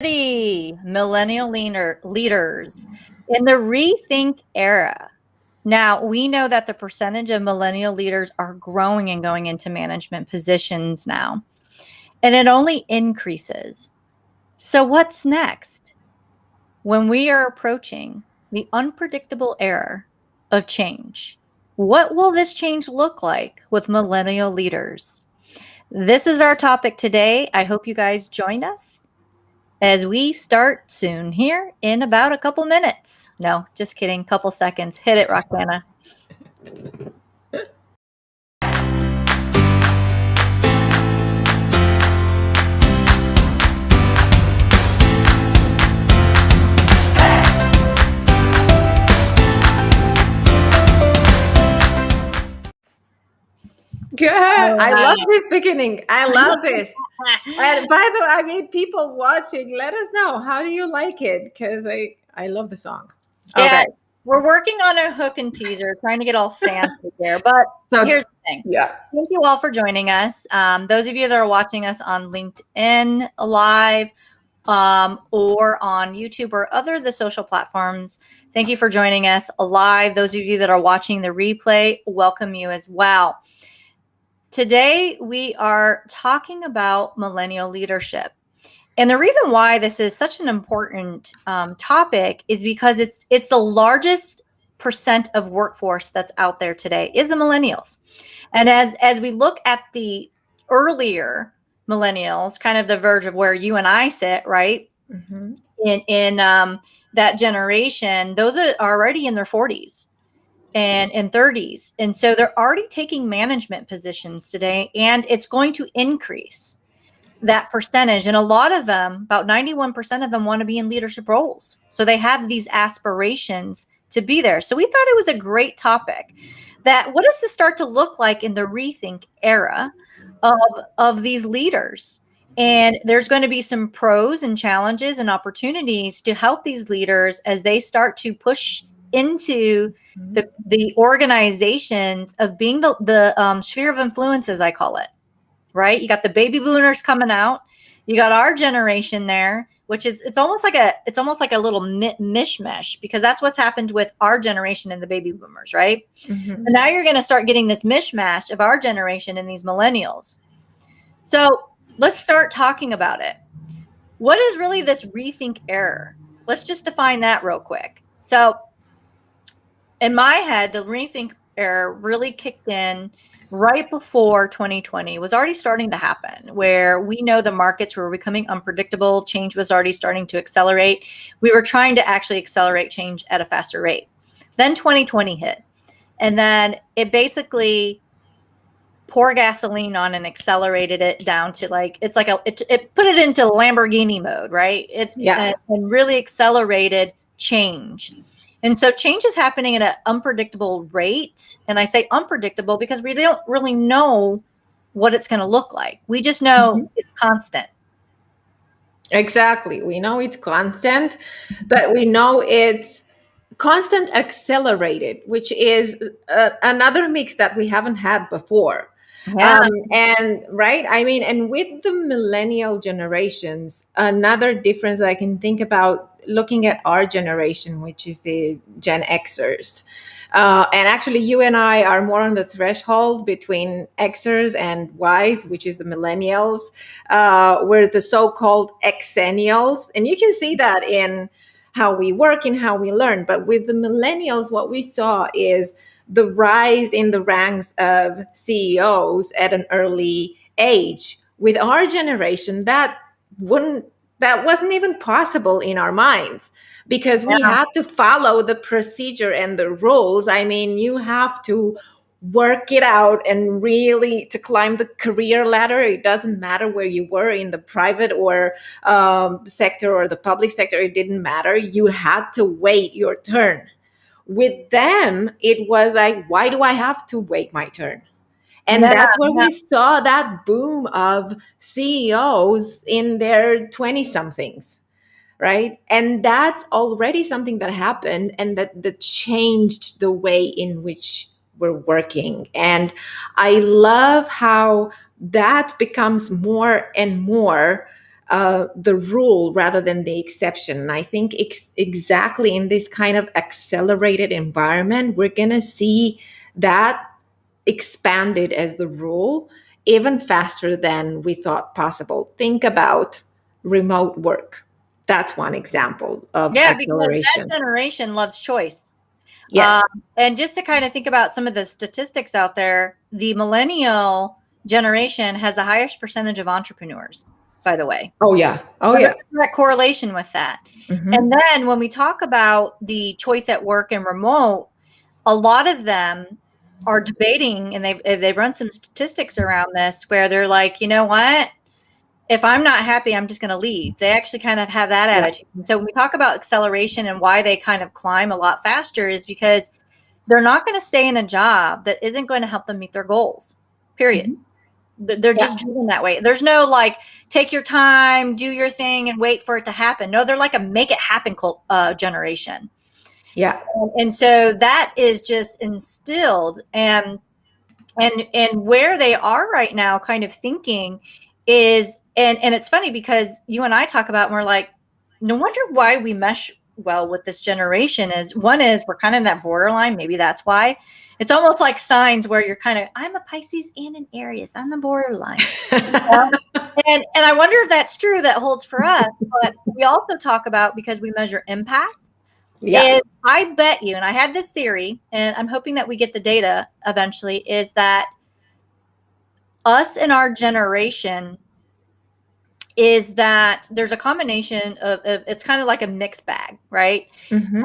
Millennial leaders in the rethink era. Now, we know that the percentage of millennial leaders are growing and going into management positions now, and it only increases. So, what's next? When we are approaching the unpredictable era of change, what will this change look like with millennial leaders? This is our topic today. I hope you guys join us as we start soon here in about a couple minutes. No, just kidding. Couple seconds. Hit it, Roxana. Good. I love this beginning. I love this. And by the way, I mean, people watching, let us know, how do you like it? Because I love the song. Yeah, Okay. we're working on a hook and teaser, trying to get all fancy there. But So here's the thing. yeah. Thank you all for joining us. Those of you that are watching us on LinkedIn Live or on YouTube or other of the social platforms, thank you for joining us live. Those of you that are watching the replay, welcome you as well. Today, we are talking about millennial leadership. And the reason why this is such an important topic is because it's the largest percent of workforce that's out there today is the millennials. And as we look at the earlier millennials, kind of the verge of where you and I sit, right? Mm-hmm. In that generation, those are already in their 40s and 30s. And so they're already taking management positions today, and it's going to increase that percentage. And a lot of them, about 91% of them, want to be in leadership roles. So they have these aspirations to be there. So we thought it was a great topic. That what does this start to look like in the rethink era of these leaders? And there's going to be some pros and challenges and opportunities to help these leaders as they start to push into the organizations of being the sphere of influence, as I call it. Right? You got the baby boomers coming out. You got our generation there, which is it's almost like a little mishmash, because that's what's happened with our generation and the baby boomers, right? Mm-hmm. So now you're going to start getting this mishmash of our generation and these millennials. So let's start talking about it. What is really this rethink error? Let's just define that real quick. So in my head, the rethink error really kicked in right before 2020. Was already starting to happen, where we know the markets were becoming unpredictable. Change was already starting to accelerate. We were trying to actually accelerate change at a faster rate. Then 2020 hit, and then it basically poured gasoline on and accelerated it down to it put it into Lamborghini mode, right? And really accelerated change. And so change is happening at an unpredictable rate. And I say unpredictable because we don't really know what it's going to look like. We just know it's constant. Exactly. We know it's constant, but we know it's constant accelerated, which is another mix that we haven't had before. Yeah. And right, I mean, and with the millennial generations, another difference that I can think about looking at our generation, which is the Gen Xers. And actually, you and I are more on the threshold between Xers and Ys, which is the millennials. We're the so-called Xennials. And you can see that in how we work and how we learn. But with the millennials, what we saw is the rise in the ranks of CEOs at an early age. With our generation, that wasn't even possible in our minds, because we had to follow the procedure and the rules. I mean, you have to work it out, and really to climb the career ladder, it doesn't matter where you were in the private or sector or the public sector, it didn't matter. You had to wait your turn. With them, it was like, why do I have to wait my turn? And that's where we saw that boom of CEOs in their 20 somethings, right? And that's already something that happened, and that changed the way in which we're working. And I love how that becomes more and more the rule rather than the exception. And I think exactly in this kind of accelerated environment, we're going to see that expanded as the rule even faster than we thought possible. Think about remote work. That's one example of Yeah, because that acceleration. generation loves choice. Yes. And just to kind of think about some of the statistics out there, the millennial generation has the highest percentage of entrepreneurs, by the way. Oh, yeah. Oh, So yeah. there's a direct correlation with that. Mm-hmm. And then when we talk about the choice at work and remote, a lot of them are debating, and they've run some statistics around this where they're like, you know what? If I'm not happy, I'm just going to leave. They actually kind of have that Yeah. attitude. And so when we talk about acceleration and why they kind of climb a lot faster is because they're not going to stay in a job that isn't going to help them meet their goals, period. They're just driven that way. There's no like, take your time, do your thing, and wait for it to happen. No, they're like a make it happen generation. Yeah. And so that is just instilled. And where they are right now kind of thinking is, and it's funny because you and I talk about, and we're like, no wonder why we mesh well with this generation is one is we're kind of in that borderline. Maybe that's why it's almost like signs where you're kind of, I'm a Pisces and an Aries on the borderline. And I wonder if that's true, that holds for us. But we also talk about, because we measure impact, is I bet you, and I had this theory, and I'm hoping that we get the data eventually, is that us and our generation is that there's a combination of it's kind of like a mixed bag, right? Mm-hmm.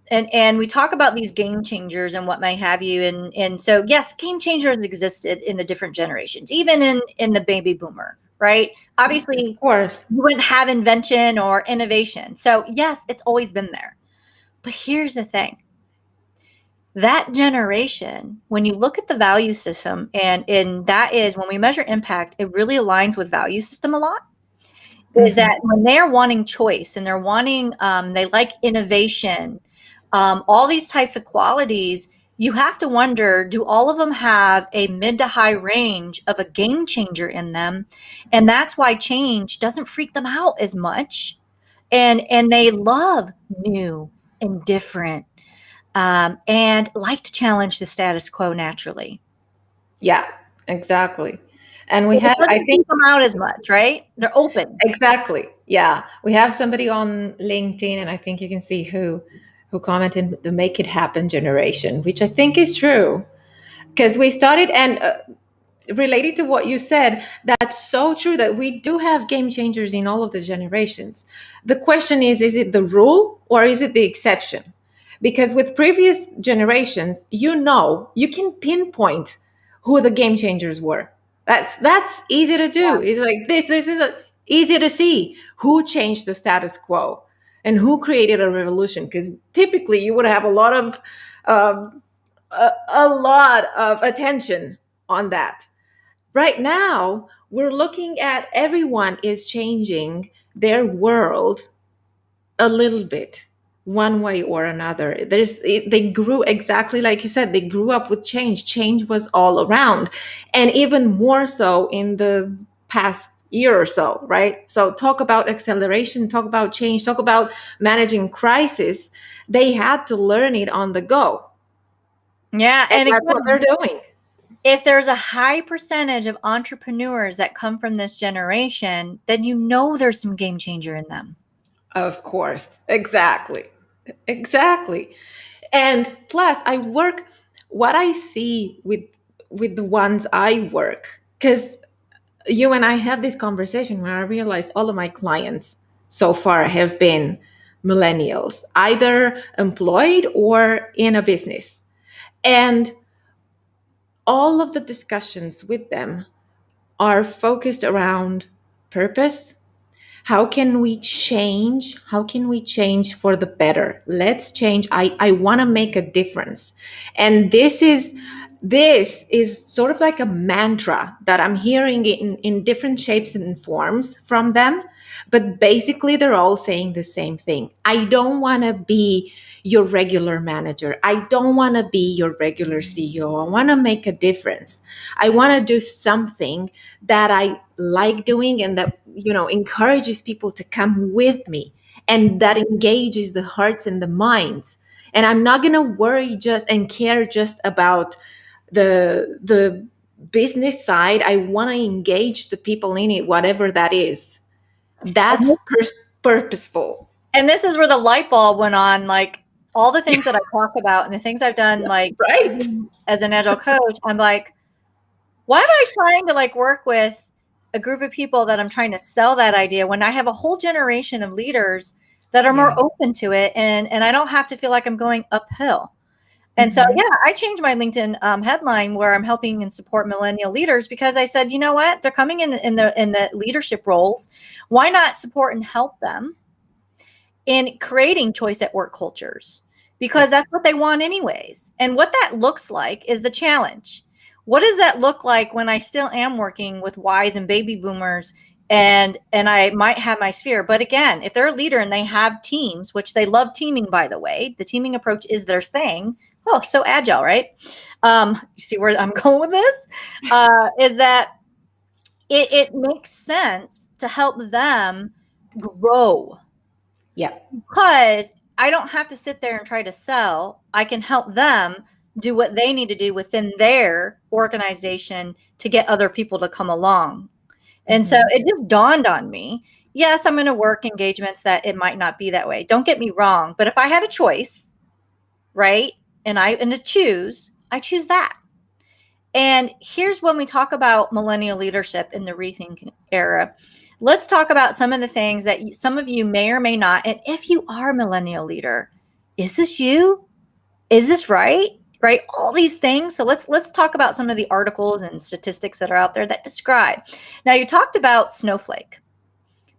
And we talk about these game changers and what may have you, and so yes, game changers existed in the different generations, even in the baby boomer, right? Obviously, Of course. you wouldn't have invention or innovation, so yes, it's always been there. But here's the thing. That generation, when you look at the value system, and that is when we measure impact, it really aligns with value system a lot. Is that when they're wanting choice and they're wanting, they like innovation, all these types of qualities, you have to wonder, do all of them have a mid to high range of a game changer in them? And that's why change doesn't freak them out as much. And they love new and different, and like to challenge the status quo naturally. Yeah, exactly. And we It have, I doesn't think, freak them out as much, right? They're open. exactly. Yeah. We have somebody on LinkedIn, and I think you can see who commented the make it happen generation, which I think is true. Because we started, and related to what you said, that's so true that we do have game changers in all of the generations. The question is it the rule or is it the exception? Because with previous generations, you can pinpoint who the game changers were. That's easy to do. It's like this is easy to see who changed the status quo and who created a revolution. Because typically you would have um, a lot of attention on that. Right now, we're looking at everyone is changing their world a little bit, one way or another. They grew, exactly like you said, they grew up with change. Change was all around, and even more so in the past year or so, right? So talk about acceleration, talk about change, talk about managing crisis. They had to learn it on the go. Yeah, And and that's what again, they're doing. if there's a high percentage of entrepreneurs that come from this generation, then you know there's some game changer in them. Of course. Exactly. Exactly. And plus what I see with the ones I work, because you and I had this conversation where I realized all of my clients so far have been millennials, either employed or in a business. And all of the discussions with them are focused around purpose. How can we change? How can we change for the better? Let's change. I want to make a difference. And this is sort of like a mantra that I'm hearing in different shapes and forms from them. But basically, they're all saying the same thing. I don't want to be your regular manager. I don't want to be your regular CEO. I want to make a difference. I want to do something that I like doing and that, encourages people to come with me and that engages the hearts and the minds. And I'm not going to worry just and care just about the business side. I want to engage the people in it, whatever that is. That's purposeful. And this is where the light bulb went on, like all the things that I talk about and the things I've done, like Right. as an agile coach, I'm like, why am I trying to like work with a group of people that I'm trying to sell that idea when I have a whole generation of leaders that are more open to it, and I don't have to feel like I'm going uphill. And so, yeah, I changed my LinkedIn headline where I'm helping and support millennial leaders, because I said, you know what, they're coming in the leadership roles. Why not support and help them in creating choice at work cultures? Because that's what they want anyways. And what that looks like is the challenge. What does that look like when I still am working with Ys and baby boomers, and I might have my sphere? But again, if they're a leader and they have teams, which they love teaming, by the way, the teaming approach is their thing. Oh, so agile, right? You see where I'm going with this? Is that it makes sense to help them grow. Yeah. Because I don't have to sit there and try to sell. I can help them do what they need to do within their organization to get other people to come along. And so it just dawned on me, yes, I'm going to work engagements that it might not be that way. Don't get me wrong. But if I had a choice, right, and to choose, I choose that. And here's when we talk about millennial leadership in the RETHINK era. Let's talk about some of the things that some of you may or may not. And if you are a millennial leader, is this you? Is this right? Right? All these things. So let's talk about some of the articles and statistics that are out there that describe. Now, you talked about snowflake,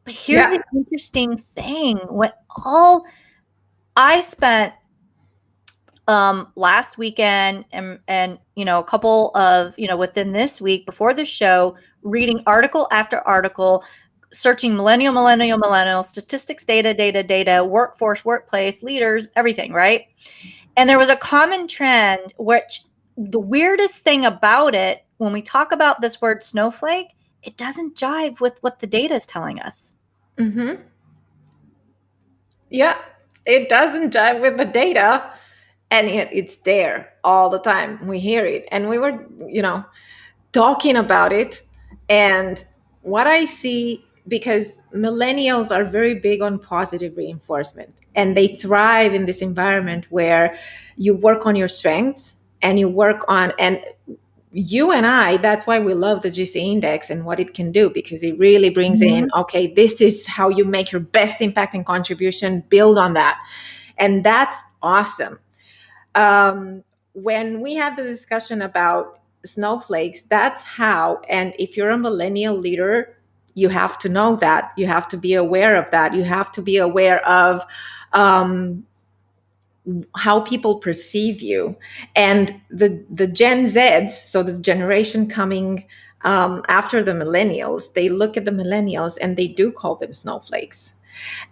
but here's the interesting thing. When all I spent last weekend and a couple of, within this week before the show, reading article after article, searching millennial statistics, data, workforce, workplace, leaders, everything, right? And there was a common trend, which the weirdest thing about it, when we talk about this word snowflake, it doesn't jive with what the data is telling us. Yeah, it doesn't jive with the data, and yet it's there all the time. We hear it, and we were, talking about it. And what I see, because millennials are very big on positive reinforcement, and they thrive in this environment where you work on your strengths and you work on, and you and I, that's why we love the GC index and what it can do, because it really brings in, okay, this is how you make your best impact and contribution, build on that. And that's awesome. When we had the discussion about snowflakes, that's how, and if you're a millennial leader, you have to know that. You have to be aware of that. You have to be aware of how people perceive you. And the Gen Zs, so the generation coming after the millennials, they look at the millennials and they do call them snowflakes.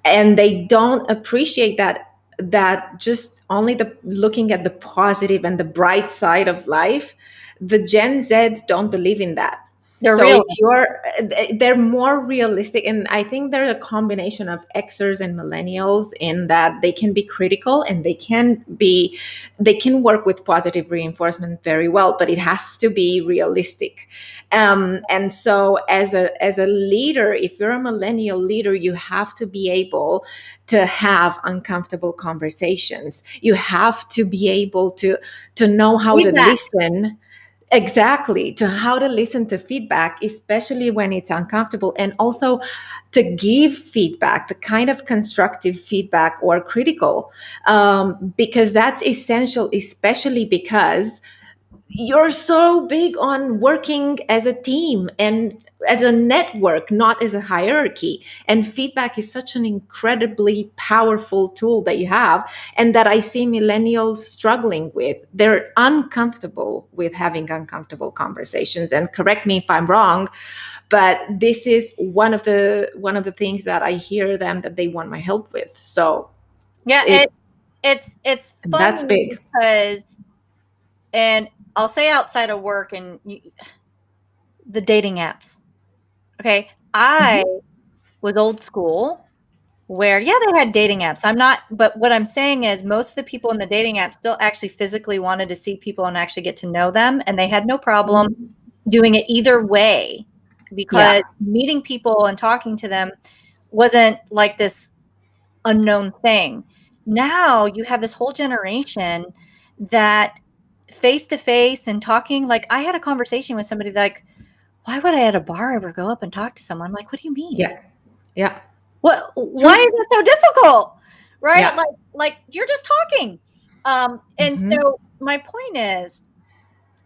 And they don't appreciate that just only looking at the positive and the bright side of life. The Gen Zs don't believe in that. They're more realistic, and I think they're a combination of Xers and millennials in that they can be critical and they can work with positive reinforcement very well, but it has to be realistic. And so as a leader, if you're a millennial leader, you have to be able to have uncomfortable conversations. You have to be able to know how to listen. Exactly, to how to listen to feedback, especially when it's uncomfortable, and also to give feedback, the kind of constructive feedback or critical, because that's essential, especially because you're so big on working as a team and as a network, not as a hierarchy. And feedback is such an incredibly powerful tool that you have, and that I see millennials struggling with. They're uncomfortable with having uncomfortable conversations. And correct me if I'm wrong, but this is one of the things that I hear them that they want my help with. So Yeah, it's it's that's funny big. because, and I'll say outside of work and the dating apps. Okay, I was old school where, yeah, they had dating apps. I'm not, but what I'm saying is most of the people in the dating apps still actually physically wanted to see people and actually get to know them, and they had no problem doing it either way, because Yeah, meeting people and talking to them wasn't like this unknown thing. Now you have this whole generation that face to face and talking, like I had a conversation with somebody like, why would I at a bar ever go up and talk to someone? I'm like, what do you mean? yeah, yeah. Why True. is it so difficult? Right? Yeah. Like you're just talking. And Mhm. so my point is,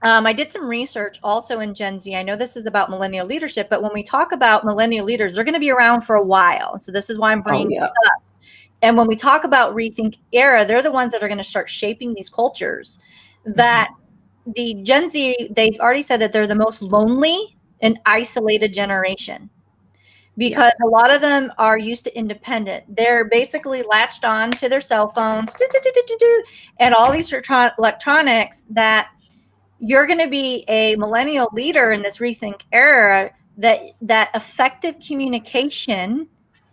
I did some research also in Gen Z. I know this is about millennial leadership, but when we talk about millennial leaders, they're going to be around for a while. So this is why I'm Oh bringing it yeah. up. And when we talk about rethink era, they're the ones that are going to start shaping these cultures. That Mhm. the Gen Z, they've already said that they're the most lonely and isolated generation, Yeah. because a lot of them are used to independent. They're basically latched on to their cell phones and all these electronics, that you're going to be a millennial leader in this rethink era, that effective communication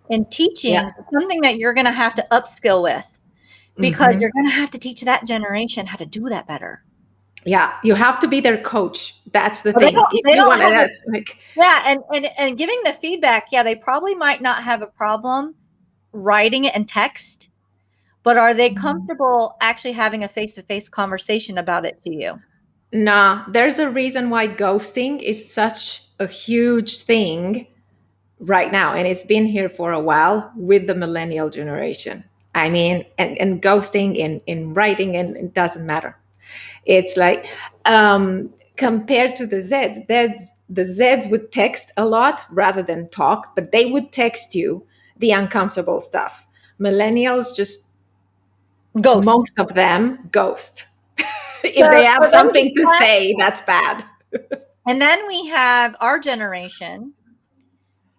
and Yeah. teaching is something that you're going to have to upskill with, because Mhm. you're going to have to teach that generation how to do that better. Yeah. You have to be their coach. That's the Well, thing. If they you don't want to, have it. that's like, Yeah, and giving the feedback, yeah, they probably might not have a problem writing it in text, but are they comfortable actually having a face-to-face conversation about it to you? nah, there's a reason why ghosting is such a huge thing right now. And it's been here for a while with the millennial generation. I mean, and ghosting in writing, and it doesn't matter. It's like, compared to the Zs, the Zs would text a lot rather than talk, but they would text you the uncomfortable stuff. Millennials just, Ghost. most of them ghost. So, If they have so then we something to have, say, that's bad. and then we have our generation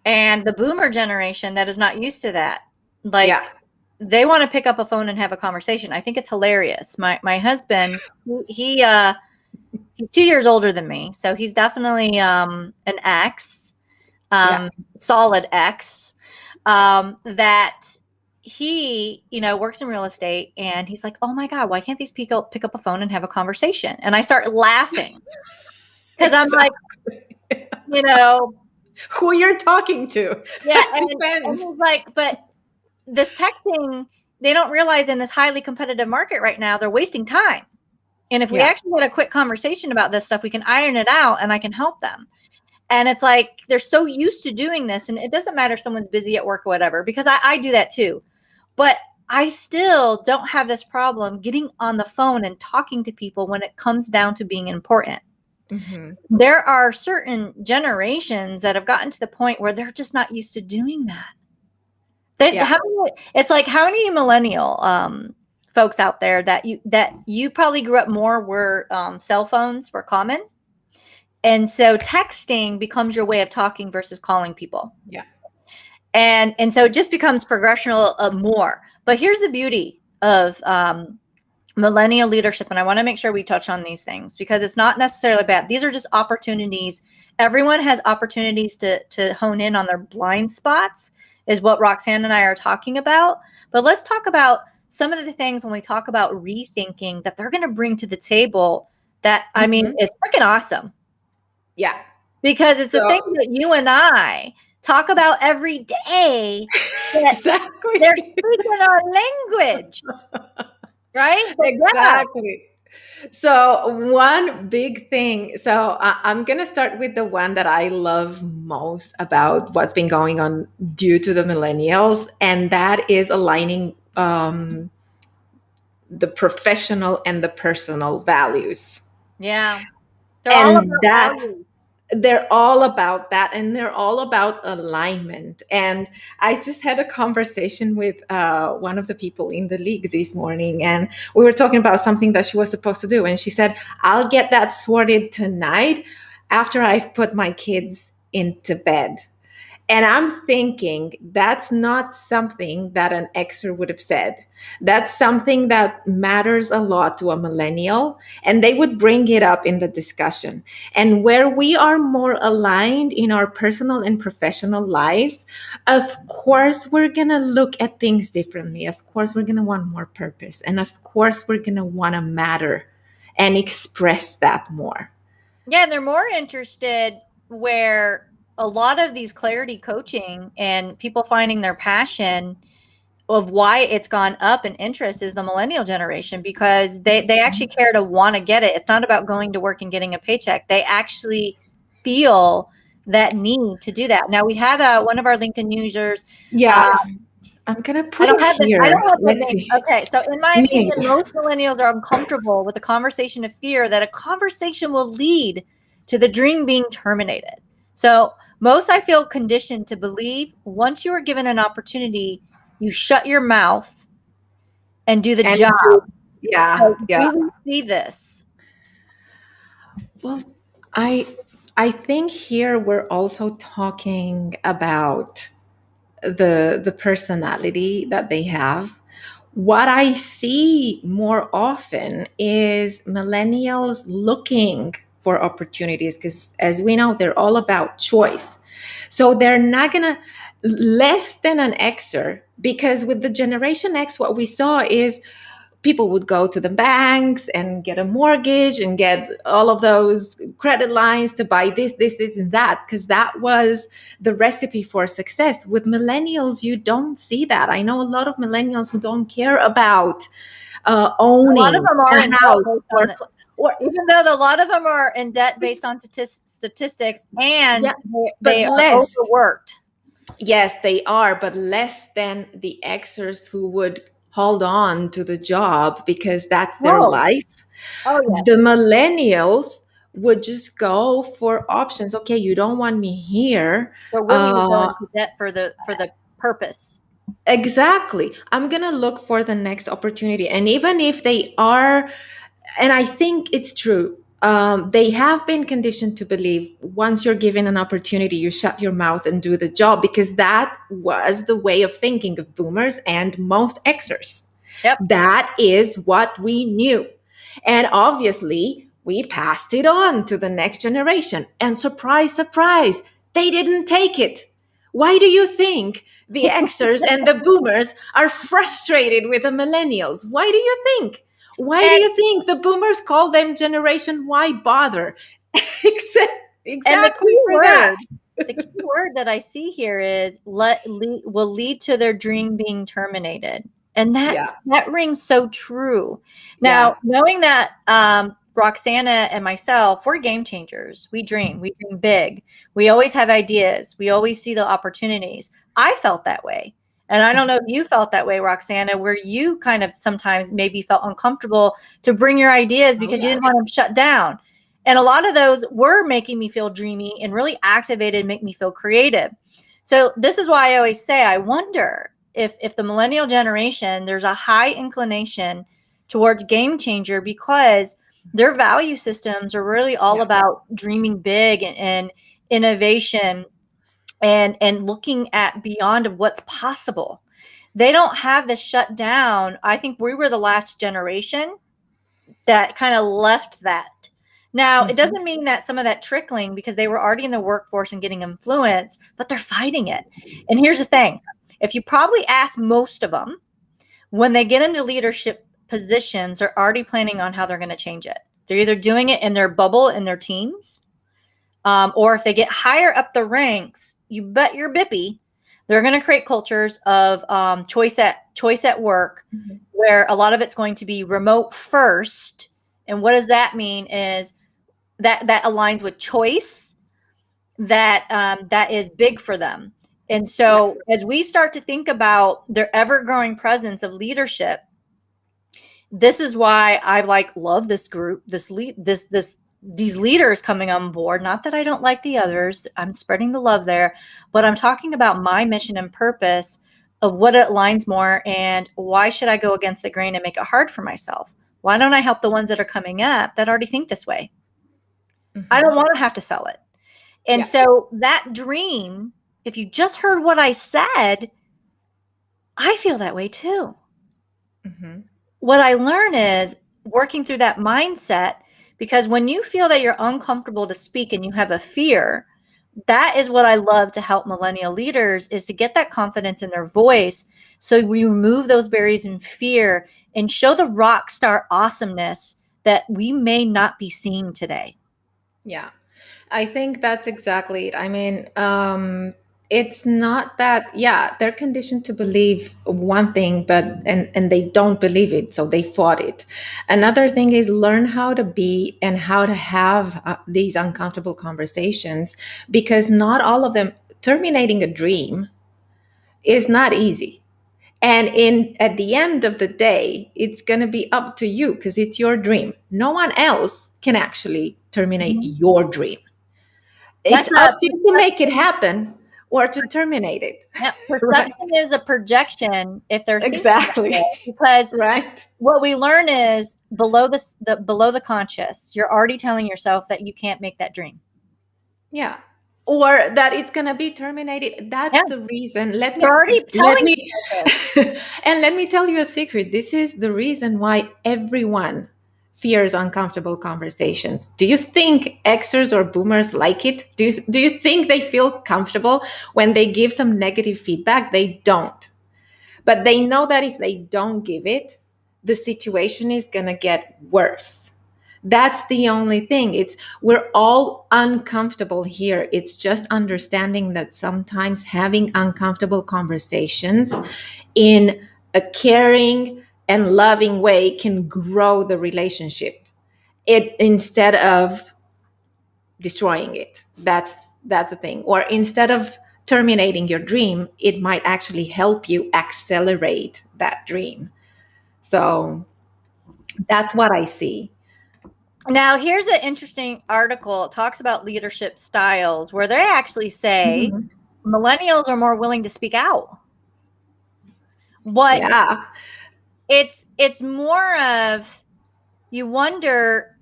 and the boomer generation that is not used to that. Yeah, Like, they want to pick up a phone and have a conversation. I think it's hilarious. My husband, he's 2 years older than me, so he's definitely an X, yeah. solid X. That he, works in real estate, and he's like, "Oh my God, why can't these people pick up a phone and have a conversation?" And I start laughing because I'm like, Exactly. you know, Who you're talking to yeah, and depends. he's like, but this texting, they don't realize in this highly competitive market right now, they're wasting time. And if we Yeah. actually had a quick conversation about this stuff, we can iron it out and I can help them. And it's like they're so used to doing this, and it doesn't matter if someone's busy at work or whatever, because I do that too. But I still don't have this problem getting on the phone and talking to people when it comes down to being important. Hmm. There are certain generations that have gotten to the point where they're just not used to doing that. Yeah. It's like, how many millennial folks out there that you probably grew up more where cell phones were common, and so texting becomes your way of talking versus calling people, Yeah. and so it just becomes progressional more. But here's the beauty of millennial leadership, and I want to make sure we touch on these things because it's not necessarily bad. These are just opportunities. Everyone has opportunities to hone in on their blind spots, is what Roxanne and I are talking about. But let's talk about some of the things when we talk about rethinking that they're going to bring to the table, that, I mean, Hmm. is freaking awesome, Yeah. because it's the thing So that you and I talk about every day, that they're exactly. speaking our language, right? But yeah. Exactly. So, one big thing. So, I'm going to start with the one that I love most about what's been going on due to the millennials, and that is aligning the professional and the personal values. Yeah. They're all And about that values. they're all about that, and they're all about alignment. And I just had a conversation with one of the people in the league this morning, and we were talking about something that she was supposed to do, and she said, I'll get that sorted tonight after I've put my kids into bed. And I'm thinking that's not something that an Xer would have said. That's something that matters a lot to a millennial, and they would bring it up in the discussion. And where we are more aligned in our personal and professional lives, of course, we're going to look at things differently. Of course, we're going to want more purpose. And of course, we're going to want to matter and express that more. Yeah, and they're more interested where a lot of these clarity coaching and people finding their passion of why it's gone up in interest is the millennial generation, because they actually care to want to get it. It's not about going to work and getting a paycheck. They actually feel that need to do that. Now we had one of our LinkedIn users. Yeah, I'm going to I put don't it have the here. Let's name. see. Okay, so in my Me opinion, most millennials are uncomfortable with the conversation of fear that a conversation will lead to the dream being terminated. So most, I feel, conditioned to believe once you are given an opportunity, you shut your mouth and do the and job. yeah, So yeah. do we see this? Well, I I think here we're also talking about the personality that they have. What I see more often is millennials looking for opportunities, because as we know, they're all about choice. So they're not gonna less than an Xer, because with the Generation X, what we saw is people would go to the banks and get a mortgage and get all of those credit lines to buy this, and that, because that was the recipe for success. With millennials, you don't see that. I know a lot of millennials who don't care about A lot of owning them are a in debt house based on the, or even though a lot of them are in debt based on statistics, and yeah, but they are less. overworked. Yes, they are, but less than the Xers who would hold on to the job because that's their Oh, life. oh yeah. The millennials would just go for options. Okay, you don't want me here. They're willing to go into debt for the purpose. Exactly. I'm going to look for the next opportunity. And even if they are, and I think it's true, they have been conditioned to believe once you're given an opportunity, you shut your mouth and do the job, because that was the way of thinking of boomers and most Xers. Yep. That is what we knew. And obviously, we passed it on to the next generation. And surprise, surprise, they didn't take it. Why do you think the Xers and the boomers are frustrated with the millennials? Why do you think? Why do And you think the boomers call them Generation Why bother? Except and exactly for that. the key word that I see here is will lead to their dream being terminated. And Yeah, that rings so true. yeah. Now, knowing that Roxana and myself, we're game changers. We dream big. We always have ideas. We always see the opportunities. I felt that way. And I don't know if you felt that way, Roxana, where you kind of sometimes maybe felt uncomfortable to bring your ideas Oh, because you yeah. didn't want them shut down. And a lot of those were making me feel dreamy and really activated, make me feel creative. So this is why I always say, I wonder if the millennial generation, there's a high inclination towards game changer, because their value systems are really all Yeah. about dreaming big and innovation and looking at beyond of what's possible. They don't have this shut down. I think we were the last generation that kind of left that. Now, it Mhm. doesn't mean that some of that trickling, because they were already in the workforce and getting influence, but they're fighting it. And here's the thing. If you probably ask most of them, when they get into leadership positions, they're already planning on how they're going to change it. They're either doing it in their bubble, in their teams, or if they get higher up the ranks, you bet your bippy, they're going to create cultures of choice at work, Mhm. where a lot of it's going to be remote first. And what does that mean is that aligns with choice, that is big for them. And Yeah. so as we start to think about their ever growing presence of leadership, this is why I love this group, these leaders coming on board. Not that I don't like the others. I'm spreading the love there, but I'm talking about my mission and purpose of what it aligns more, and why should I go against the grain and make it hard for myself? Why don't I help the ones that are coming up that already think this way? I don't want to have to sell it. And Yeah. so that dream, if you just heard what I said, I feel that way too. What I learn is working through that mindset, because when you feel that you're uncomfortable to speak and you have a fear, that is what I love to help millennial leaders, is to get that confidence in their voice, so we remove those barriers and fear and show the rock star awesomeness that we may not be seeing today. Yeah, I think that's exactly it. I mean, it's not that, yeah, they're conditioned to believe one thing, but and they don't believe it, so they fought it. Another thing is learn how to be and how to have these uncomfortable conversations, because not all of them, terminating a dream is not easy. And in at the end of the day, it's going to be up to you, because it's your dream. No one else can actually terminate your dream. It's That's up a to you to make it happen or to terminate it. Yeah, Right. perception is a projection if they're thinking that Exactly. way, because Right. what we learn is below below the conscious, you're already telling yourself that you can't make that dream. Yeah. Or that it's going to be terminated. Yeah, That's the reason. you're already Let telling me yourself and let me tell you a secret. This is the reason why everyone fears uncomfortable conversations. Do you think Xers or boomers like it? Do you think they feel comfortable when they give some negative feedback? They don't. But they know that if they don't give it, the situation is going to get worse. That's the only thing. It's we're all uncomfortable here. It's just understanding that sometimes having uncomfortable conversations in a caring and loving way can grow the relationship. It instead of destroying it. That's the thing. Or instead of terminating your dream, it might actually help you accelerate that dream. So that's what I see. Now, here's an interesting article. It talks about leadership styles, where they actually say Mhm. millennials are more willing to speak out. What Yeah. it's more of, you wonder,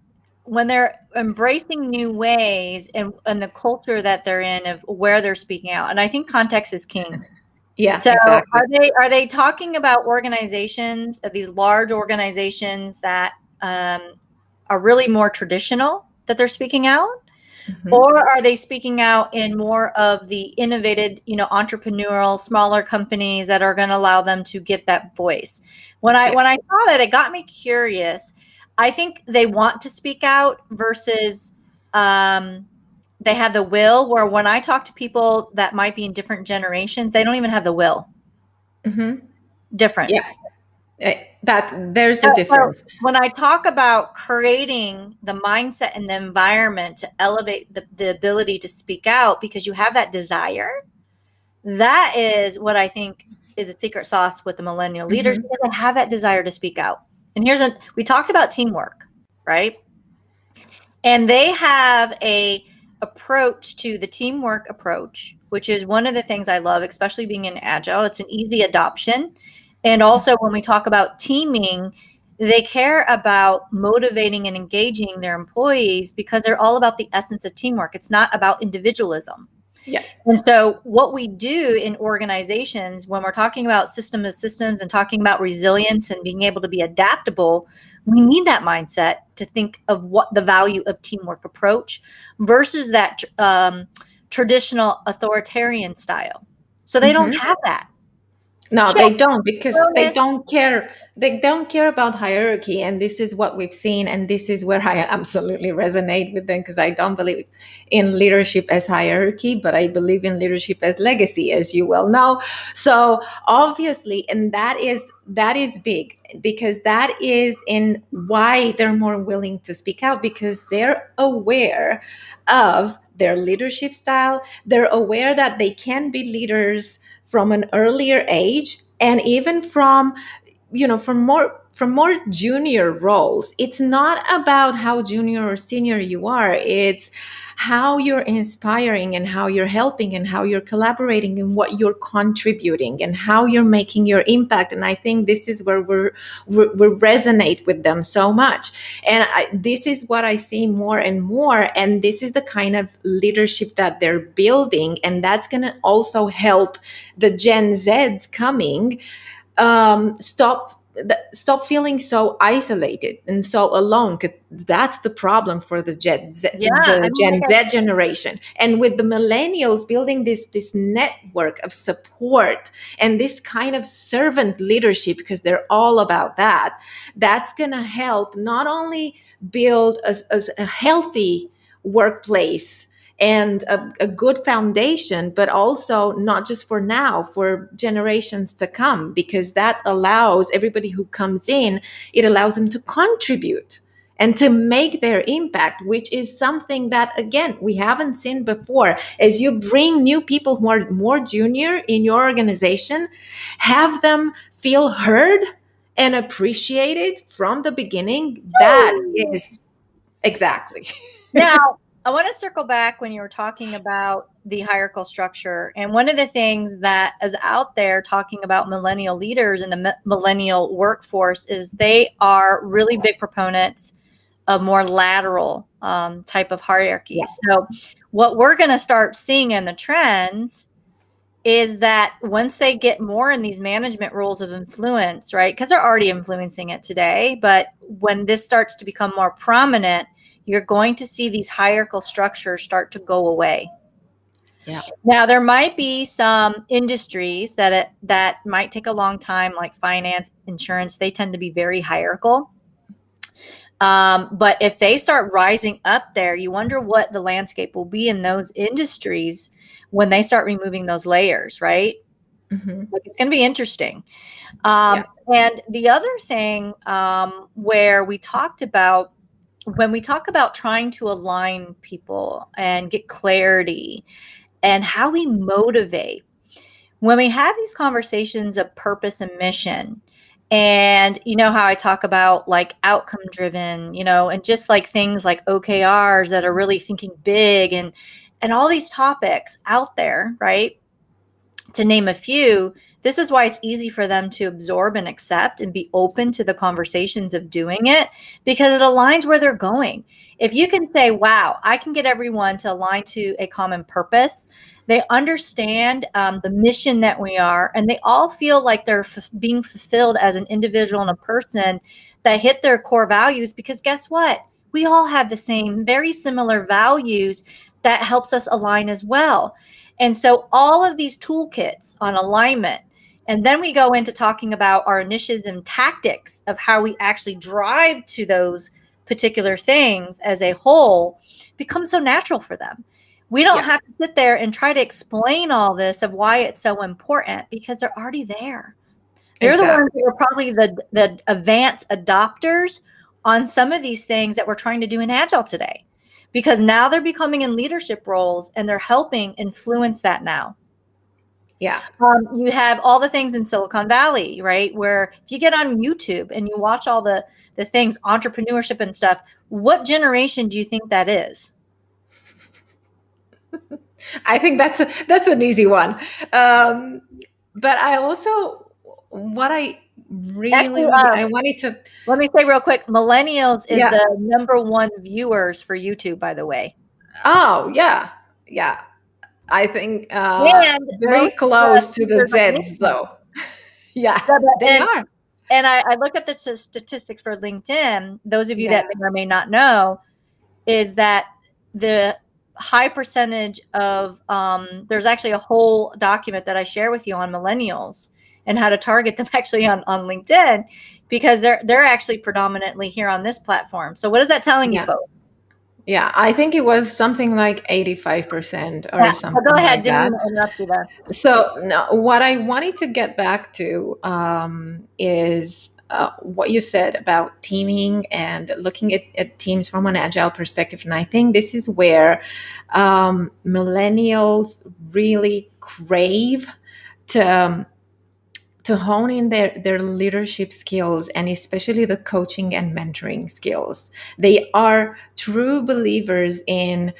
when they're embracing new ways and the culture that they're in, of where they're speaking out. And I think context is king. Yeah, So exactly. are they talking about organizations, of these large organizations that are really more traditional, that they're speaking out? Mhm. Or are they speaking out in more of the innovative, entrepreneurial, smaller companies that are going to allow them to give that voice? When I Yeah. when I saw that, it got me curious. I think they want to speak out versus they have the will. Where when I talk to people that might be in different generations, they don't even have the will. Mhm. Yeah. Difference. That there's So, a so difference. when I talk about creating the mindset and the environment to elevate the ability to speak out because you have that desire, that is what I think is a secret sauce with the millennial leaders, Mhm. because they have that desire to speak out. And we talked about teamwork, right? And they have a approach to the teamwork approach, which is one of the things I love, especially being in Agile. It's an easy adoption. And also when we talk about teaming, they care about motivating and engaging their employees, because they're all about the essence of teamwork. It's not about individualism. Yeah. And so what we do in organizations, when we're talking about system of systems and talking about resilience and being able to be adaptable, we need that mindset to think of what the value of teamwork approach versus that traditional authoritarian style. So they don't Mhm. have that. No, Check, they don't, because they bonus. don't care. They don't care about hierarchy, and this is what we've seen, and this is where I absolutely resonate with them, because I don't believe in leadership as hierarchy, but I believe in leadership as legacy, as you well know. So obviously, and that is big, because that is in why they're more willing to speak out, because they're aware of their leadership style. They're aware that they can be leaders from an earlier age, and even from from more junior roles. It's not about how junior or senior you are. It's how you're inspiring and how you're helping and how you're collaborating and what you're contributing and how you're making your impact. And I think this is where we resonate with them so much. And this is what I see more and more. And this is the kind of leadership that they're building. And that's going to also help the Gen Zs coming stop feeling so isolated and so alone, because that's the problem for the Gen Z, Yeah, I mean, Gen Z generation. And with the millennials building this network of support and this kind of servant leadership, because they're all about that, that's going to help not only build a healthy workplace and a good foundation, but also not just for now, for generations to come, because that allows everybody who comes in, it allows them to contribute and to make their impact, which is something that, again, we haven't seen before. As you bring new people who are more junior in your organization, have them feel heard and appreciated from the beginning. That is exactly. Now, I want to circle back when you were talking about the hierarchical structure. And one of the things that is out there talking about millennial leaders and the millennial workforce is they are really big proponents of more lateral type of hierarchy. Yeah. So what we're going to start seeing in the trends is that once they get more in these management roles of influence, right? Because they're already influencing it today, but when this starts to become more prominent, you're going to see these hierarchical structures start to go away. Yeah. Now, there might be some industries that might take a long time, like finance, insurance. They tend to be very hierarchical. But if they start rising up there, you wonder what the landscape will be in those industries when they start removing those layers, right? Mm-hmm. Like, it's going to be interesting. Yeah. And the other thing where we talked about, when we talk about trying to align people and get clarity and how we motivate, when we have these conversations of purpose and mission, and you know how I talk about like outcome driven, and just like things like OKRs that are really thinking big, and all these topics out there, right? To name a few, this is why it's easy for them to absorb and accept and be open to the conversations of doing it, because it aligns where they're going. If you can say, wow, I can get everyone to align to a common purpose, they understand the mission that we are, and they all feel like they're being fulfilled as an individual and a person that hit their core values, because guess what? We all have the same, very similar values that helps us align as well. And so all of these toolkits on alignment, and then we go into talking about our initiatives and tactics of how we actually drive to those particular things as a whole, become so natural for them. We don't have to sit there and try to explain all this of why it's so important, because they're already there. They're the ones who are probably the advanced adopters on some of these things that we're trying to do in Agile today, because now they're becoming in leadership roles and they're helping influence that now. Yeah. You have all the things in Silicon Valley, right? Where if you get on YouTube and you watch all the things, entrepreneurship and stuff, what generation do you think that is? I think that's an easy one. But I also, what I Actually, I wanted to. let me say real quick, millennials is Yeah. the #1 viewers for YouTube, by the way. Oh, yeah. Yeah. I think And very most close to the users of Zeds, LinkedIn. though. Yeah, Yeah, they are. and I looked up the statistics for LinkedIn. Those of you that Yeah. may or may not know, is that the high percentage of there's actually a whole document that I share with you on millennials and how to target them actually on LinkedIn, because they're actually predominantly here on this platform. So what is that telling you, Yeah. folks? Yeah. I think it was something like 85% or Yeah. So go something ahead. like Didn't that. mean to interrupt you there. So now, what I wanted to get back to is what you said about teaming and looking at teams from an agile perspective. And I think this is where millennials really crave to to hone in their leadership skills, and especially the coaching and mentoring skills. They are true believers in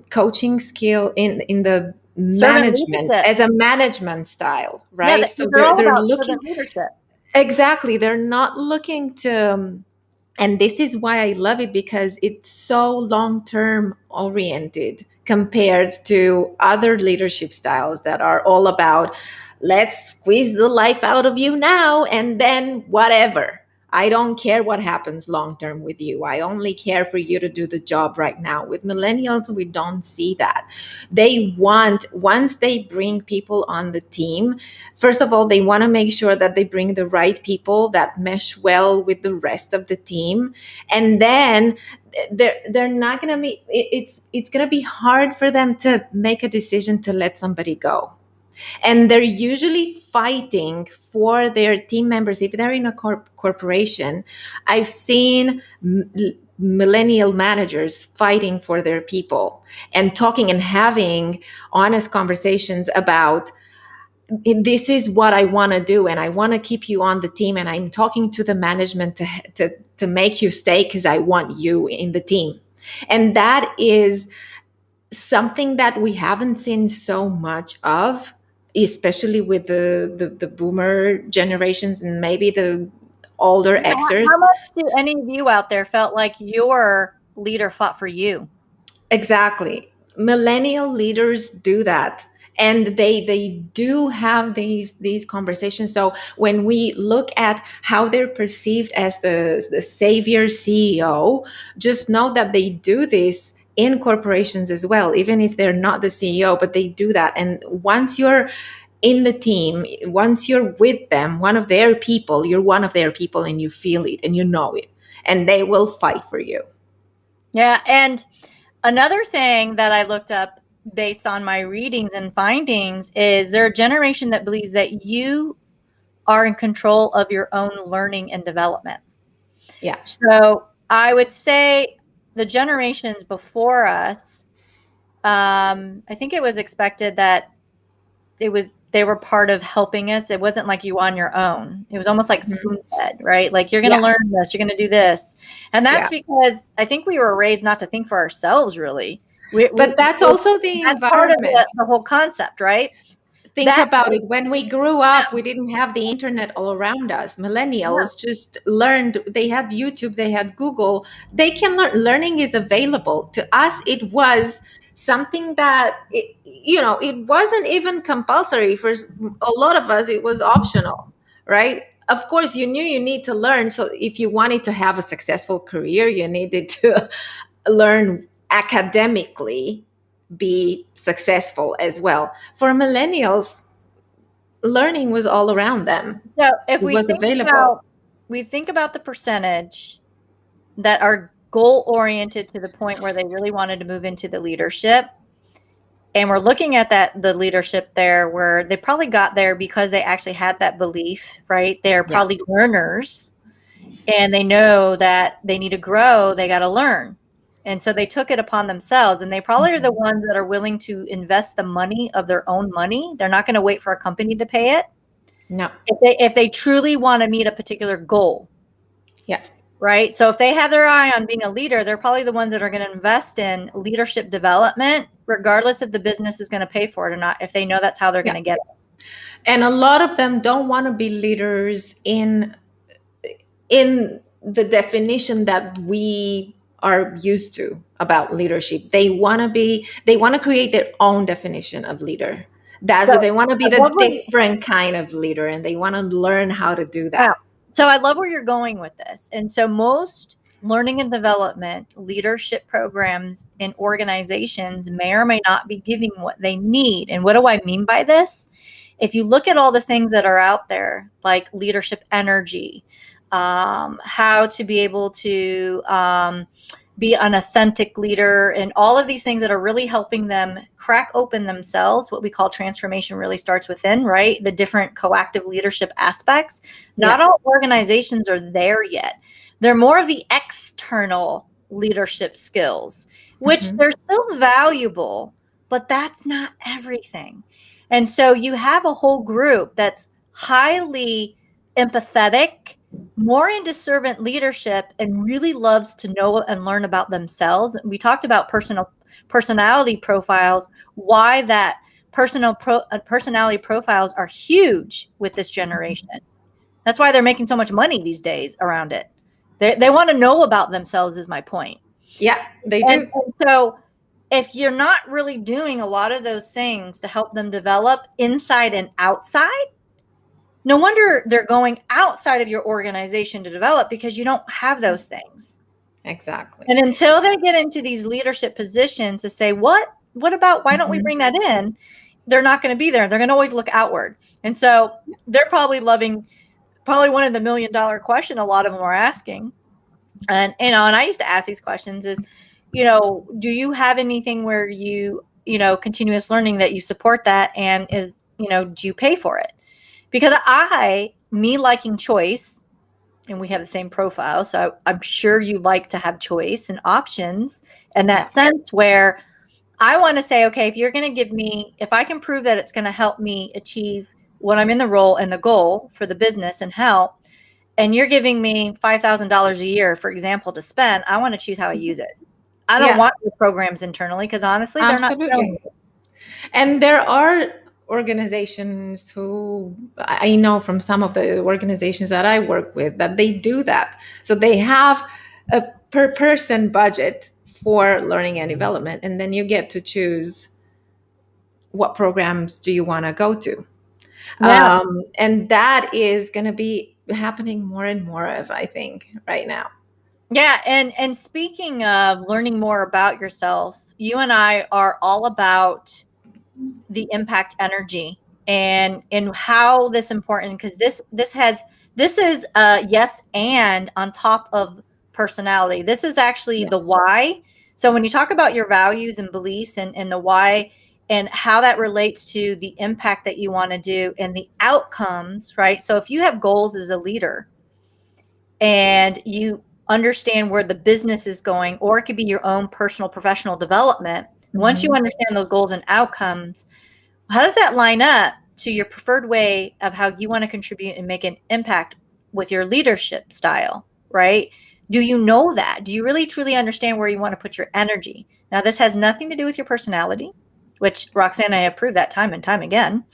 coaching skill in the Servant management leadership. as a management style, Yeah, right? So they're all they're about looking, servant leadership. exactly, they're not looking to, and this is why I love it, because it's so long term oriented compared to other leadership styles that are all about, let's squeeze the life out of you now and then whatever. I don't care what happens long term with you. I only care for you to do the job right now. With millennials, we don't see that. They want, once they bring people on the team, first of all, they want to make sure that they bring the right people that mesh well with the rest of the team. And then they're not going to be, it's going to be hard for them to make a decision to let somebody go. And they're usually fighting for their team members. If they're in a corporation, I've seen millennial managers fighting for their people and talking and having honest conversations about, this is what I want to do, and I want to keep you on the team, and I'm talking to the management to make you stay because I want you in the team. And that is something that we haven't seen so much of, especially with the boomer generations and maybe the older Yeah, Xers. how much do any of you out there felt like your leader fought for you? Exactly. Millennial leaders do that. And they do have these conversations. So when we look at how they're perceived as the savior CEO, just know that they do this in corporations as well, even if they're not the CEO, but they do that. And once you're in the team, once you're with them, one of their people, you're one of their people, and you feel it and you know it, and they will fight for you. Yeah, and another thing that I looked up based on my readings and findings is they're a generation that believes that you are in control of your own learning and development. Yeah. So I would say the generations before us, I think it was expected that they were part of helping us. It wasn't like you on your own. It was almost like Mhm. spoon fed, right? Like you're going to Yeah. learn this, you're going to do this. And that's Yeah. because I think we were raised not to think for ourselves, really. But that's also the That's part of environment. the whole concept, right? Think That about it. When we grew up, we didn't have the internet all around us. yeah. Millennials just learned. They had YouTube, they had Google. They can learn. Learning is available. To us, it was something that, it wasn't even compulsory. For a lot of us, it was optional, right? Of course, you knew you need to learn. So if you wanted to have a successful career, you needed to learn academically, be successful as well. For millennials, learning was all around them. So if It was available. we think about the percentage that are goal oriented to the point where they really wanted to move into the leadership. And we're looking at the leadership there where they probably got there because they actually had that belief, right? They're Yeah. probably learners and they know that they need to grow, they got to learn. And so they took it upon themselves, and they probably are the ones that are willing to invest the money of their own money. They're not going to wait for a company to pay it. No. If they truly want to meet a particular goal. Yeah. Right. So if they have their eye on being a leader, they're probably the ones that are going to invest in leadership development, regardless if the business is going to pay for it or not, if they know that's how they're Yeah. going to get it. And a lot of them don't want to be leaders in the definition that we are used to about leadership. They want to create their own definition of leader. So They want to be I the love where different kind of leader, and they want to learn how to do that. So I love where you're going with this. And so most learning and development leadership programs in organizations may or may not be giving what they need. And what do I mean by this? If you look at all the things that are out there, like leadership energy, how to be able to be an authentic leader, and all of these things that are really helping them crack open themselves. What we call transformation really starts within, right? The different coactive leadership aspects. Not all organizations are there yet. They're more of the external leadership skills, which they're still valuable, but that's not everything. And so you have a whole group that's highly empathetic, more into servant leadership, and really loves to know and learn about themselves. We talked about personality profiles, why that personality profiles are huge with this generation. That's why they're making so much money these days around it. They want to know about themselves, is my point. Yeah, they And do. so if you're not really doing a lot of those things to help them develop inside and outside, no wonder they're going outside of your organization to develop, because you don't have those things. Exactly. And until they get into these leadership positions to say, what about, why don't we bring that in? They're not going to be there. They're going to always look outward. And so they're probably one of the $1 million question a lot of them are asking. And, and I used to ask these questions is, do you have anything where continuous learning that you support that, and do you pay for it? Because me liking choice, and we have the same profile, so I'm sure you like to have choice and options in that sense, where I want to say, okay, if I can prove that it's going to help me achieve what I'm in the role and the goal for the business and help, and you're giving me $5,000 a year, for example, to spend, I want to choose how I use it. I don't want the programs internally, because honestly, they're not showing me. And there are organizations who I know from some of the organizations that I work with that they do that. So they have a per person budget for learning and development, and then you get to choose what programs do you want to go to. Yeah. And that is going to be happening more and more of, I think, right now. Yeah, and speaking of learning more about yourself, you and I are all about the impact energy and how this important, because this is yes, and on top of personality, this is actually the why. So when you talk about your values and beliefs and the why and how that relates to the impact that you want to do and the outcomes, right? So if you have goals as a leader and you understand where the business is going, or it could be your own personal professional development, once you understand those goals and outcomes, how does that line up to your preferred way of how you want to contribute and make an impact with your leadership style, right? Do you know that? Do you really truly understand where you want to put your energy? Now, this has nothing to do with your personality, which Roxana and I have proved that time and time again.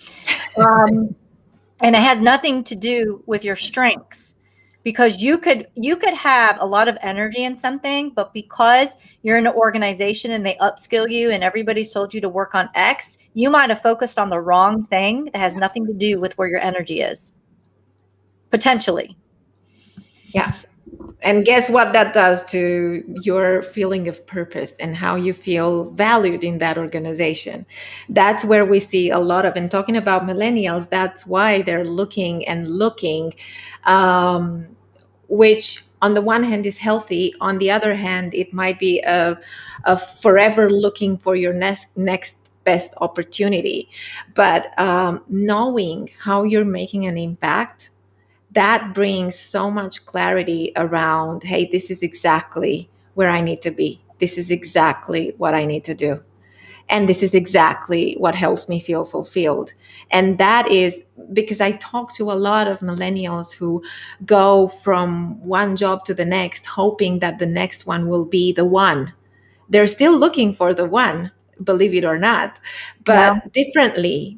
And it has nothing to do with your strengths, because you could have a lot of energy in something, but because you're in an organization and they upskill you and everybody's told you to work on X, you might have focused on the wrong thing that has nothing to do with where your energy is, potentially. Yeah. And guess what that does to your feeling of purpose and how you feel valued in that organization. That's where we see a lot of, and talking about millennials, that's why they're looking, which on the one hand is healthy. On the other hand, it might be a forever looking for your next best opportunity. But knowing how you're making an impact, that brings so much clarity around, hey, this is exactly where I need to be. This is exactly what I need to do. And this is exactly what helps me feel fulfilled. And that is because I talk to a lot of millennials who go from one job to the next, hoping that the next one will be the one. They're still looking for the one, believe it or not, but differently,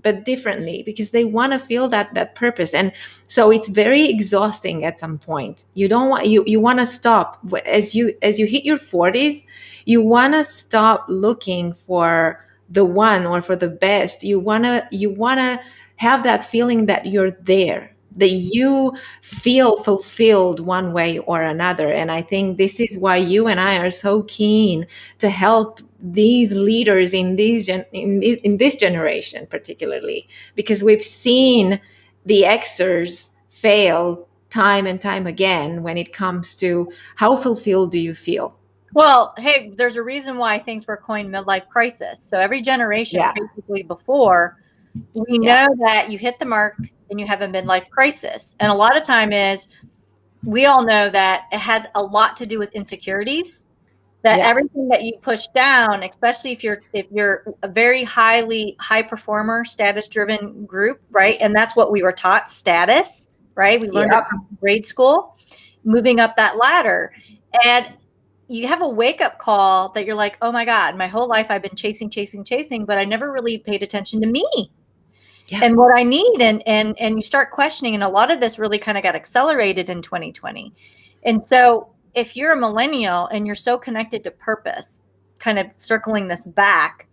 because they want to feel that purpose. And so it's very exhausting at some point. You don't want, you want to stop as you hit your 40s. You want to stop looking for the one or for the best. You want to have that feeling that you're there, that you feel fulfilled one way or another. And I think this is why you and I are so keen to help these leaders in this generation, particularly because we've seen the Xers fail time and time again when it comes to how fulfilled do you feel. Well, hey, there's a reason why things were coined midlife crisis. So every generation basically before, we know that you hit the mark and you have a midlife crisis. And a lot of time we all know that it has a lot to do with insecurities, that everything that you push down, especially if you're a very high performer, status driven group, right? And that's what we were taught, status, right? We learned it from grade school, moving up that ladder. And you have a wake up call that you're like, oh my God, my whole life I've been chasing, but I never really paid attention to me and what I need. And you start questioning. And a lot of this really kind of got accelerated in 2020. And so if you're a millennial and you're so connected to purpose, kind of circling this back,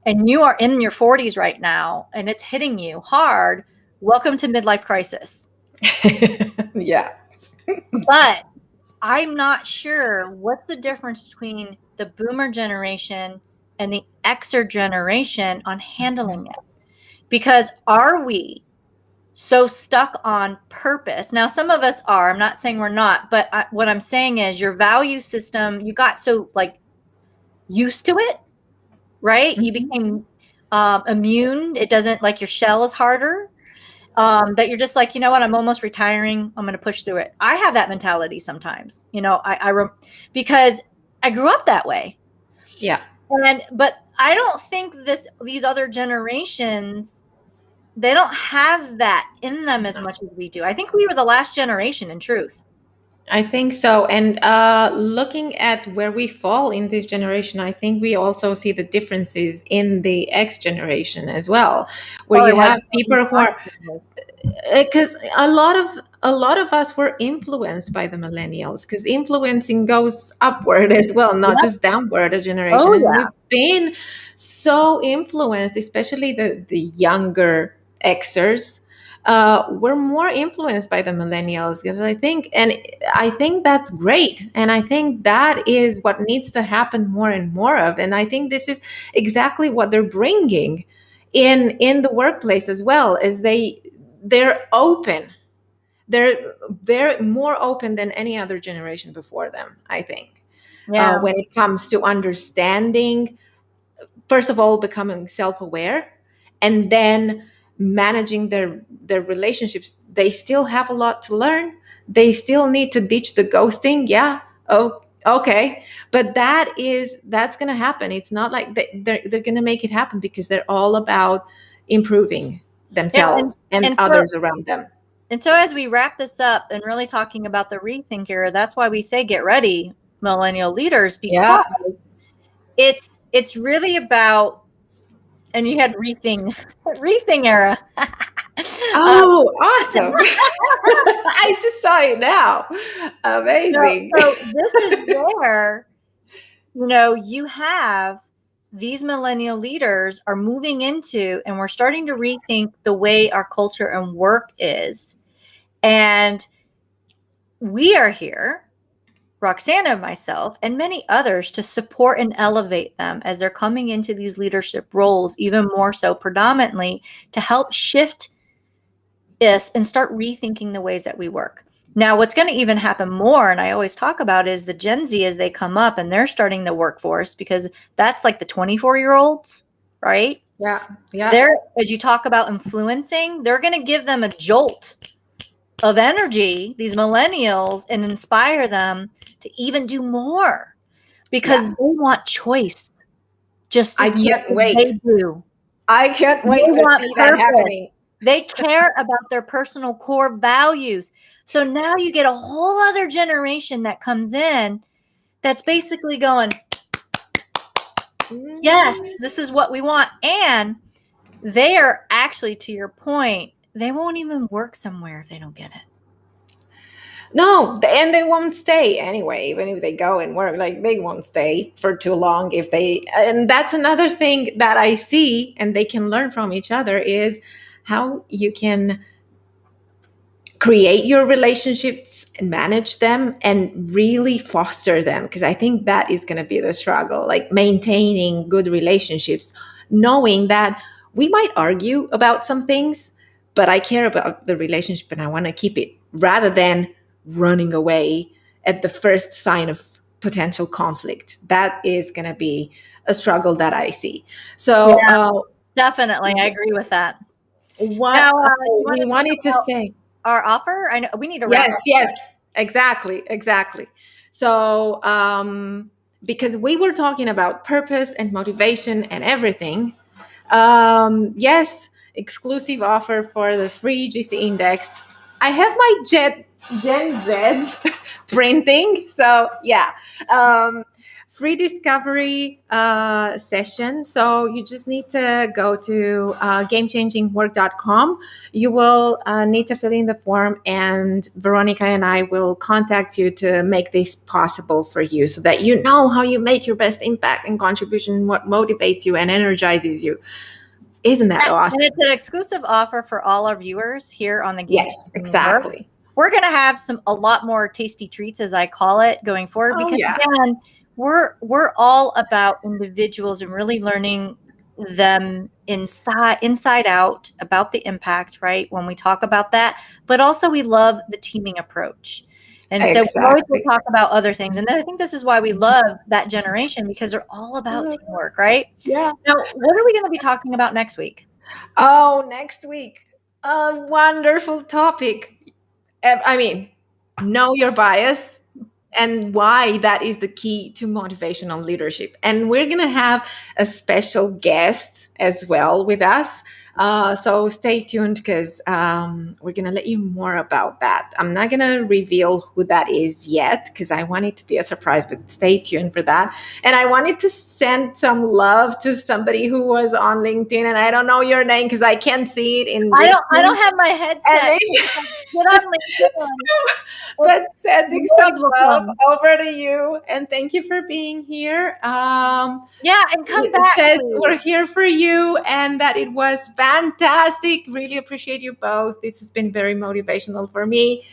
and you are in your 40s right now and it's hitting you hard, welcome to midlife crisis. But I'm not sure what's the difference between the boomer generation and the Xer generation on handling it. Because are we so stuck on purpose? Now, some of us are. I'm not saying we're not, but what I'm saying is your value system, you got so like used to it, right? You became immune. It doesn't, like, your shell is harder. That you're just like, you know what, I'm almost retiring, I'm going to push through it. I have that mentality sometimes, because I grew up that way. But I don't think these other generations, they don't have that in them as much as we do. I think we were the last generation, in truth. I think so. And looking at where we fall in this generation, I think we also see the differences in the X generation as well, where you have people who are, because a lot of us were influenced by the millennials, because influencing goes upward as well, not just downward a generation. And we've been so influenced, especially the younger Xers. We're more influenced by the millennials, because I think that's great, and I think that is what needs to happen more and more of. And I think this is exactly what they're bringing in the workplace as well, as they're open. They're more open than any other generation before them, I think. When it comes to understanding, first of all, becoming self-aware, and then managing their relationships. They still have a lot to learn. They still need to ditch the ghosting. Okay, but that's going to happen. It's not like they're going to make it happen, because they're all about improving themselves and others around them. And so as we wrap this up and really talking about the rethink era, that's why we say get ready, millennial leaders, because it's really about, and you had rethink era. Oh, awesome. I just saw it now. Amazing. So this is where, you have these millennial leaders are moving into, and we're starting to rethink the way our culture and work is. And we are here, Roxana, myself, and many others, to support and elevate them as they're coming into these leadership roles, even more so predominantly to help shift us and start rethinking the ways that we work. Now, what's going to even happen more, and I always talk about, is the Gen Z as they come up and they're starting the workforce, because that's like the 24-year-olds, right? They're, as you talk about influencing, they're going to give them a jolt of energy, these millennials, and inspire them to even do more, because they want choice. Just as I can't wait. They do. I can't wait to see that happening. They care about their personal core values. So now you get a whole other generation that comes in that's basically going, yes, this is what we want. And they are actually, to your point, they won't even work somewhere if they don't get it. No, and they won't stay anyway. Even if they go and work, like, they won't stay for too long and that's another thing that I see, and they can learn from each other, is how you can create your relationships and manage them and really foster them. Because I think that is going to be the struggle, like maintaining good relationships, knowing that we might argue about some things, but I care about the relationship and I want to keep it, rather than running away at the first sign of potential conflict. That is going to be a struggle that I see. So definitely, I agree with that. What now, we wanted to say, our offer, I know we need to wrap up. Yes, exactly. So because we were talking about purpose and motivation and everything. Yes, exclusive offer for the free GC index. I have my Gen Z's printing. So yeah, free discovery session. So you just need to go to gamechangingwork.com. You will need to fill in the form, and Veronica and I will contact you to make this possible for you, so that you know how you make your best impact and contribution, what motivates you and energizes you. Isn't that awesome? And it's an exclusive offer for all our viewers here on the Game Yes, Changing exactly. Work. We're going to have a lot more tasty treats, as I call it, going forward, because again, we're all about individuals and really learning them inside out about the impact, right? When we talk about that, but also we love the teaming approach. And so we always will talk about other things. And I think this is why we love that generation, because they're all about teamwork, right? Yeah. Now, what are we going to be talking about next week? Oh, next week. A wonderful topic. I mean, know your bias and why that is the key to motivational leadership. And we're going to have a special guest as well with us. So stay tuned, because we're going to let you more about that. I'm not going to reveal who that is yet, because I want it to be a surprise, but stay tuned for that. And I wanted to send some love to somebody who was on LinkedIn, and I don't know your name because I can't see it in I don't have my headset. Get on LinkedIn. But sending some love over to you, and thank you for being here. Yeah, and come back. It says we're here for you, and that it was fantastic. Really appreciate you both. This has been very motivational for me.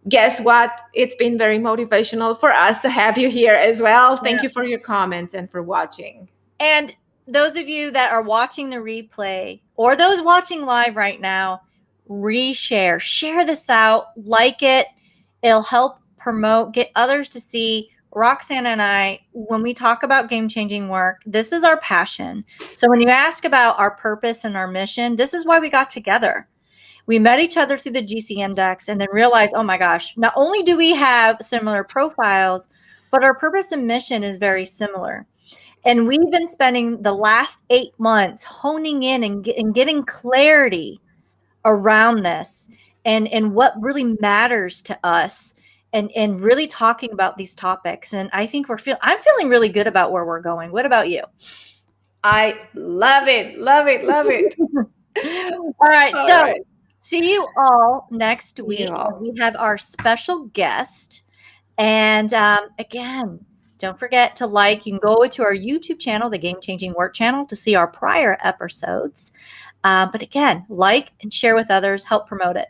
Guess what? It's been very motivational for us to have you here as well. Thank you for your comments and for watching. And those of you that are watching the replay, or those watching live right now, share this out, like it. It'll help promote, get others to see Roxana and I. When we talk about game-changing work, this is our passion. So when you ask about our purpose and our mission, this is why we got together. We met each other through the GC Index and then realized, oh my gosh, not only do we have similar profiles, but our purpose and mission is very similar. And we've been spending the last 8 months honing in and getting clarity around this and what really matters to us, and really talking about these topics. And I think I'm feeling really good about where we're going. What about you? I love it. Love it. Love it. All right. See you all next week. We have our special guest. And again, don't forget to like. You can go to our YouTube channel, the Game Changing Work channel, to see our prior episodes. But again, like and share with others, help promote it.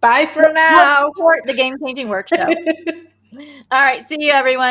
Bye for now. Help support the Game Changing Work Show. All right. See you, everyone.